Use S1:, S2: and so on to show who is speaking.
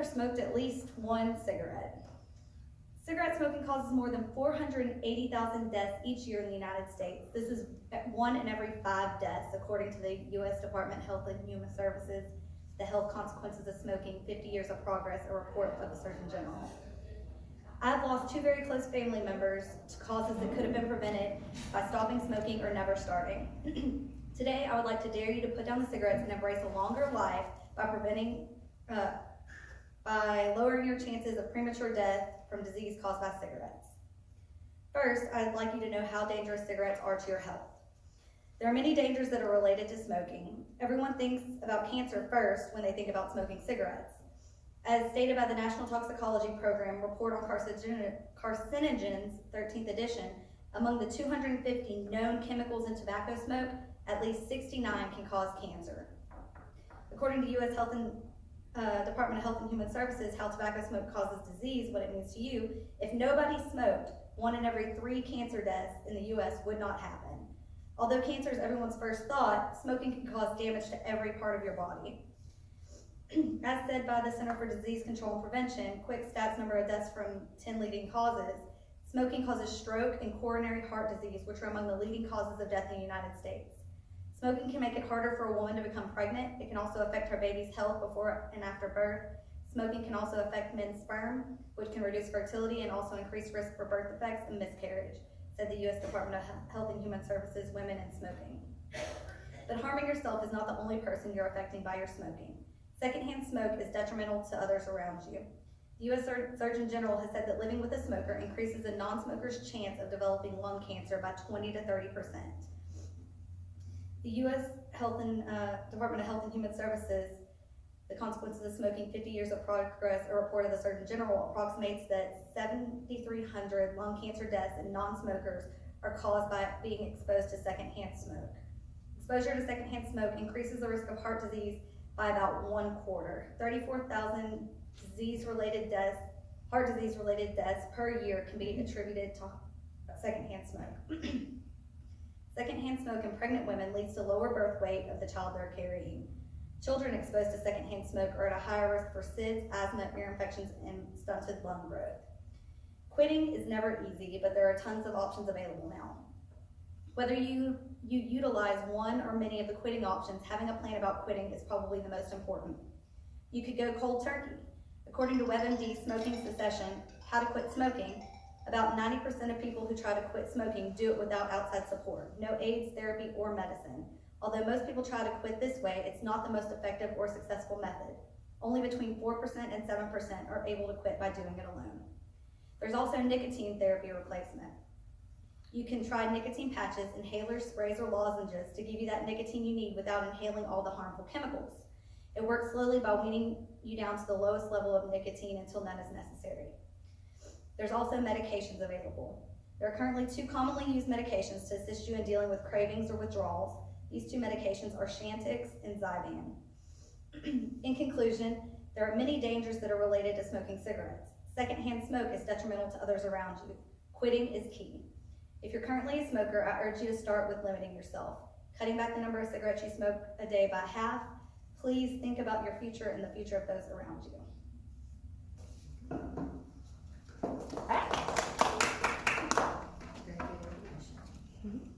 S1: ever smoked at least one cigarette? Cigarette smoking causes more than 480,000 deaths each year in the United States. This is 1 in every 5 deaths, according to the U.S. Department of Health and Human Services, The Health Consequences of Smoking, 50 Years of Progress, a report of the Surgeon General. I've lost 2 very close family members to causes that could have been prevented by stopping smoking or never starting. Today, I would like to dare you to put down the cigarettes and embrace a longer life by lowering your chances of premature death from disease caused by cigarettes. First, I'd like you to know how dangerous cigarettes are to your health. There are many dangers that are related to smoking. Everyone thinks about cancer first when they think about smoking cigarettes. As stated by the National Toxicology Program Report on Carcinogens, 13th edition, among the 250 known chemicals in tobacco smoke, at least 69 can cause cancer. According to U.S. Department of Health and Human Services, how tobacco smoke causes disease, what it means to you, if nobody smoked, 1 in every 3 cancer deaths in the U.S. would not happen. Although cancer is everyone's first thought, smoking can cause damage to every part of your body. As said by the Center for Disease Control and Prevention, quick stats number of deaths from 10 leading causes, smoking causes stroke and coronary heart disease, which are among the leading causes of death in the United States. Smoking can make it harder for a woman to become pregnant. It can also affect her baby's health before and after birth. Smoking can also affect men's sperm, which can reduce fertility and also increase risk for birth defects and miscarriage, said the U.S. Department of Health and Human Services, Women and Smoking. But harming yourself is not the only person you're affecting by your smoking. Secondhand smoke is detrimental to others around you. The U.S. Surgeon General has said that living with a smoker increases a non-smoker's chance of developing lung cancer by 20 to 30%. The U.S. Department of Health and Human Services, The Consequences of Smoking, 50 Years of Progress, a report of the Surgeon General, approximates that 7,300 lung cancer deaths in non-smokers are caused by being exposed to secondhand smoke. Exposure to secondhand smoke increases the risk of heart disease by about 1/4. 34,000 heart disease-related deaths per year can be attributed to secondhand smoke. Secondhand smoke in pregnant women leads to lower birth weight of the child they're carrying. Children exposed to secondhand smoke are at a higher risk for SIDS, asthma, ear infections, and stunted lung growth. Quitting is never easy, but there are tons of options available now. Whether you utilize one or many of the quitting options, having a plan about quitting is probably the most important. You could go cold turkey. According to WebMD Smoking Cessation, How to Quit Smoking, about 90% of people who try to quit smoking do it without outside support, no aids, therapy, or medicine. Although most people try to quit this way, it's not the most effective or successful method. Only between 4% and 7% are able to quit by doing it alone. There's also nicotine therapy replacement. You can try nicotine patches, inhalers, sprays, or lozenges to give you that nicotine you need without inhaling all the harmful chemicals. It works slowly by weaning you down to the lowest level of nicotine until none is necessary. There's also medications available. There are currently 2 commonly used medications to assist you in dealing with cravings or withdrawals. These 2 medications are Chantix and Zyban. In conclusion, there are many dangers that are related to smoking cigarettes. Secondhand smoke is detrimental to others around you. Quitting is key. If you're currently a smoker, I urge you to start with limiting yourself. Cutting back the number of cigarettes you smoke a day by half. Please think about your future and the future of those around you.
S2: Very good information.